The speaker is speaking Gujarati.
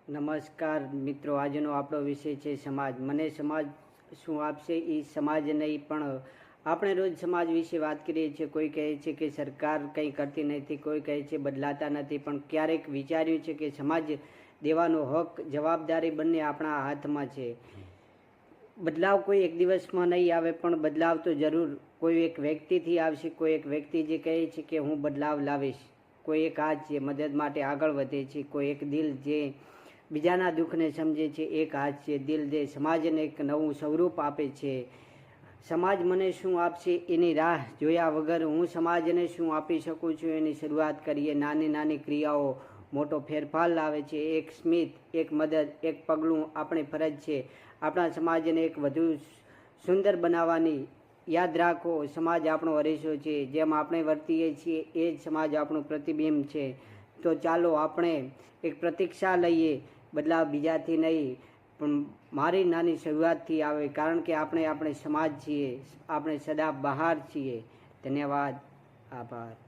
નમસ્કાર મિત્રો, આજનો આપણો વિષય છે સમાજ. મને સમાજ શું આપશે એ સમાજ નહીં, પણ આપણે રોજ સમાજ વિશે વાત કરીએ છીએ. કોઈ કહે છે કે સરકાર કંઈ કરતી નથી, કોઈ કહે છે બદલાતા નથી, પણ ક્યારેક વિચાર્યું છે કે સમાજ દેવાનો હક, જવાબદારી બંને આપણા હાથમાં છે. બદલાવ કોઈ એક દિવસમાં નહીં આવે, પણ બદલાવ તો જરૂર કોઈ એક વ્યક્તિથી આવશે. કોઈ એક વ્યક્તિ જે કહે છે કે હું બદલાવ લાવીશ, કોઈ એક હાથ જે મદદ માટે આગળ વધે છે, કોઈ એક દિલ જે બીજાના દુઃખને સમજે છે, એક હાથ છે દિલ જે સમાજને એક નવું સ્વરૂપ આપે છે. સમાજ મને શું આપશે એની રાહ જોયા વગર હું સમાજને શું આપી શકું છું એની શરૂઆત કરીએ. નાની નાની ક્રિયાઓ મોટો ફેરફાર લાવે છે. એક સ્મિત, એક મદદ, એક પગલું આપણી ફરજ છે આપણા સમાજને એક વધુ સુંદર બનાવવાની. યાદ રાખો, સમાજ આપણો અરીસો છે. જેમ આપણે વર્તીએ છીએ એ જ સમાજ આપણું પ્રતિબિંબ છે. તો ચાલો આપણે એક પ્રતીક્ષા લઈએ, બદલાવ બીજાથી નહીં પણ મારી નાની શરૂઆતથી આવે, કારણ કે આપણે સમાજ છીએ, આપણે સદા બહાર છીએ. ધન્યવાદ, આભાર.